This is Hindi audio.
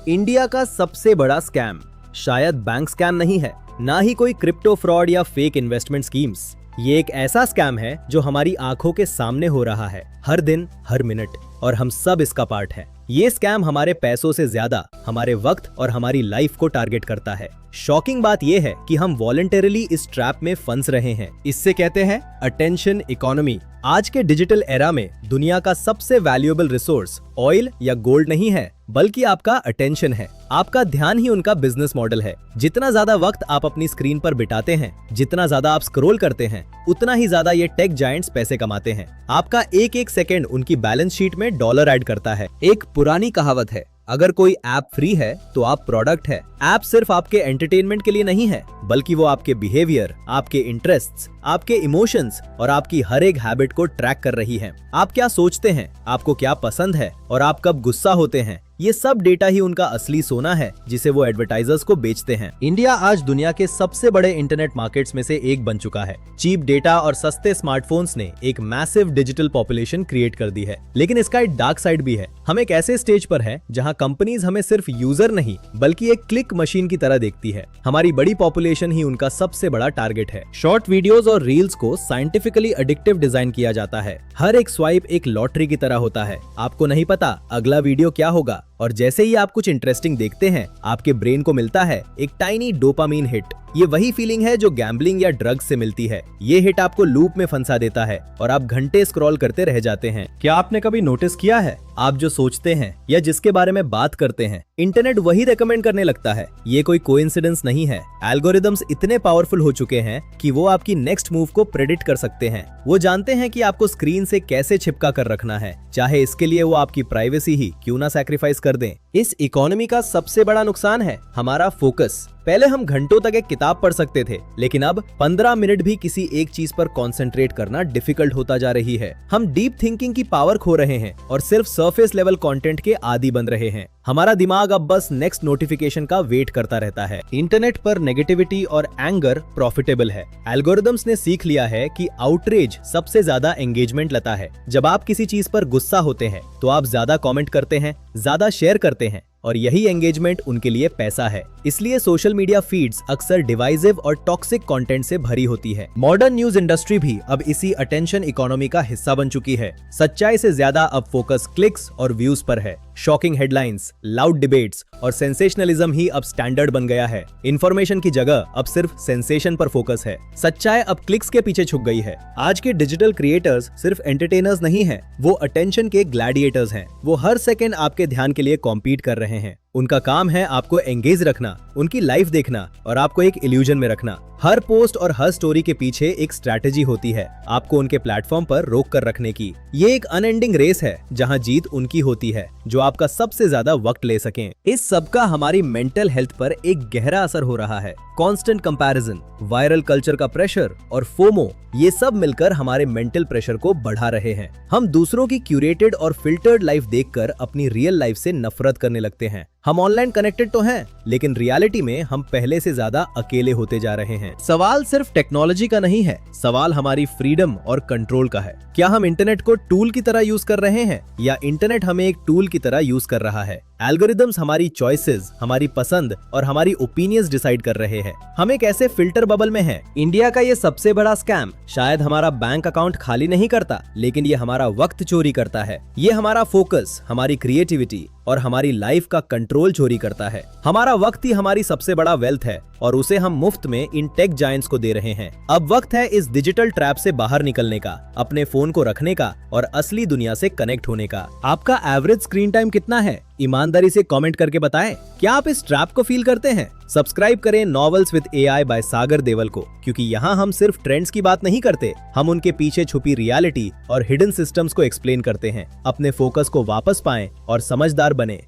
इंडिया का सबसे बड़ा स्कैम शायद बैंक स्कैम नहीं है, ना ही कोई क्रिप्टो फ्रॉड या फेक इन्वेस्टमेंट स्कीम्स। ये एक ऐसा स्कैम है जो हमारी आंखों के सामने हो रहा है, हर दिन हर मिनट, और हम सब इसका पार्ट हैं। ये स्कैम हमारे पैसों से ज्यादा हमारे वक्त और हमारी लाइफ को टारगेट करता है। शॉकिंग बात यह है कि हम वॉलंटरली इस ट्रैप में फंस रहे हैं। इससे कहते हैं अटेंशन इकोनॉमी। आज के डिजिटल एरा में दुनिया का सबसे वैल्यूएबल रिसोर्स ऑयल या गोल्ड नहीं है, बल्कि आपका अटेंशन है। आपका ध्यान ही उनका बिजनेस मॉडल है। जितना ज्यादा वक्त आप अपनी स्क्रीन पर बिताते हैं, जितना ज्यादा आप स्क्रॉल करते हैं, उतना ही ज्यादा ये टेक जायंट्स पैसे कमाते हैं। आपका एक एक सेकंड उनकी बैलेंस शीट में डॉलर ऐड करता है। एक पुरानी कहावत है, अगर कोई ऐप फ्री है तो आप प्रोडक्ट है। ऐप सिर्फ आपके एंटरटेनमेंट के लिए नहीं है, बल्कि वो आपके बिहेवियर, आपके इंटरेस्ट्स, आपके इमोशंस और आपकी हर एक हैबिट को ट्रैक कर रही है। आप क्या सोचते हैं, आपको क्या पसंद है और आप कब गुस्सा होते हैं, ये सब डेटा ही उनका असली सोना है जिसे वो एडवर्टाइजर्स को बेचते हैं। इंडिया आज दुनिया के सबसे बड़े इंटरनेट मार्केट्स में से एक बन चुका है। चीप डेटा और सस्ते स्मार्टफोन्स ने एक मैसिव डिजिटल पॉपुलेशन क्रिएट कर दी है, लेकिन इसका एक डार्क साइड भी है। हम एक ऐसे स्टेज पर हैं जहां कंपनीज हमें सिर्फ यूजर नहीं बल्कि एक क्लिक मशीन की तरह देखती है। हमारी बड़ी पॉपुलेशन ही उनका सबसे बड़ा टारगेट है। शॉर्ट वीडियोस और रील्स को साइंटिफिकली एडिक्टिव डिजाइन किया जाता है। हर एक स्वाइप एक लॉटरी की तरह होता है। आपको नहीं पता अगला वीडियो क्या होगा, और जैसे ही आप कुछ इंटरेस्टिंग देखते हैं, आपके ब्रेन को मिलता है एक टाइनी डोपामीन हिट। ये वही फीलिंग है जो गैम्बलिंग या ड्रग्स से मिलती है। ये हिट आपको लूप में फंसा देता है और आप घंटे स्क्रॉल करते रह जाते हैं। क्या आपने कभी नोटिस किया है, आप जो सोचते हैं या जिसके बारे में बात करते हैं, इंटरनेट वही रेकमेंड करने लगता है। ये कोई कोइंसिडेंस नहीं है। एल्गोरिदम्स इतने पावरफुल हो चुके हैं कि वो आपकी नेक्स्ट मूव को प्रेडिक्ट कर सकते हैं। वो जानते हैं कि आपको स्क्रीन से कैसे छिपका कर रखना है, चाहे इसके लिए वो आपकी प्राइवेसी ही क्यों ना सैक्रिफाइस कर दें। इस इकोनॉमी का सबसे बड़ा नुकसान है हमारा फोकस। पहले हम घंटों तक एक किताब पढ़ सकते थे, लेकिन अब 15 मिनट भी किसी एक चीज पर कंसंट्रेट करना डिफिकल्ट होता जा रही है। हम डीप थिंकिंग की पावर खो रहे हैं और सिर्फ सरफेस लेवल कंटेंट के आदी बन रहे हैं। हमारा दिमाग अब बस नेक्स्ट नोटिफिकेशन का वेट करता रहता है। इंटरनेट पर नेगेटिविटी और एंगर प्रॉफिटेबल है। एल्गोरिदम्स ने सीख लिया है कि आउटरीच सबसे ज्यादा एंगेजमेंट लाता है। जब आप किसी चीज पर गुस्सा होते हैं तो आप ज्यादा कमेंट करते हैं, ज्यादा शेयर करते हैं, और यही एंगेजमेंट उनके लिए पैसा है। इसलिए सोशल मीडिया फीड्स अक्सर डिवाइसिव और टॉक्सिक कंटेंट से भरी होती है। मॉडर्न न्यूज इंडस्ट्री भी अब इसी अटेंशन इकोनॉमी का हिस्सा बन चुकी है। सच्चाई से ज्यादा अब फोकस क्लिक्स और व्यूज पर है। शॉकिंग हेडलाइंस, लाउड डिबेट्स और सेंसेशनलिज्म ही अब स्टैंडर्ड बन गया है। इंफॉर्मेशन की जगह अब सिर्फ सेंसेशन पर फोकस है। सच्चाई अब क्लिक्स के पीछे छुप गई है। आज के डिजिटल क्रिएटर्स सिर्फ एंटरटेनर्स नहीं हैं, वो अटेंशन के ग्लैडिएटर्स हैं। वो हर सेकंड आपके ध्यान के लिए कॉम्पीट कर रहे हैं। उनका काम है आपको एंगेज रखना, उनकी लाइफ देखना और आपको एक इल्यूजन में रखना। हर पोस्ट और हर स्टोरी के पीछे एक स्ट्रैटेजी होती है आपको उनके प्लेटफॉर्म पर रोक कर रखने की। ये एक अनएंडिंग रेस है जहां जीत उनकी होती है जो आपका सबसे ज्यादा वक्त ले सकें। इस सब का हमारी मेंटल हेल्थ पर एक गहरा असर हो रहा है। कांस्टेंट कंपैरिजन, वायरल कल्चर का प्रेशर और फोमो, ये सब मिलकर हमारे मेंटल प्रेशर को बढ़ा रहे हैं। हम दूसरों की क्यूरेटेड और फिल्टर्ड लाइफ देखकर अपनी रियल लाइफ से नफरत करने लगते हैं। हम ऑनलाइन कनेक्टेड तो हैं, लेकिन रियलिटी में हम पहले से ज्यादा अकेले होते जा रहे हैं। सवाल सिर्फ टेक्नोलॉजी का नहीं है, सवाल हमारी फ्रीडम और कंट्रोल का है। क्या हम इंटरनेट को टूल की तरह यूज कर रहे हैं या इंटरनेट हमें एक टूल की तरह यूज कर रहा है? एल्गोरिदम्स हमारी चॉइसेस, हमारी पसंद और हमारी ओपिनियंस डिसाइड कर रहे हैं। हम एक ऐसे फिल्टर बबल में हैं। इंडिया का ये सबसे बड़ा स्कैम शायद हमारा बैंक अकाउंट खाली नहीं करता, लेकिन ये हमारा वक्त चोरी करता है। ये हमारा फोकस, हमारी क्रिएटिविटी और हमारी लाइफ का कंट्रोल चोरी करता है। हमारा वक्त ही हमारी सबसे बड़ा वेल्थ है और उसे हम मुफ्त में इन टेक जायंट्स को दे रहे हैं। अब वक्त है इस डिजिटल ट्रैप से बाहर निकलने का, अपने फोन को रखने का और असली दुनिया से कनेक्ट होने का। आपका एवरेज स्क्रीन टाइम कितना है? ईमानदारी से कमेंट करके बताएं। क्या आप इस ट्रैप को फील करते हैं? सब्सक्राइब करें नॉवेल्स विद एआई बाय सागर देवल को, क्योंकि यहाँ हम सिर्फ ट्रेंड्स की बात नहीं करते, हम उनके पीछे छुपी रियलिटी और हिडन सिस्टम्स को एक्सप्लेन करते हैं। अपने फोकस को वापस पाएं और समझदार बने।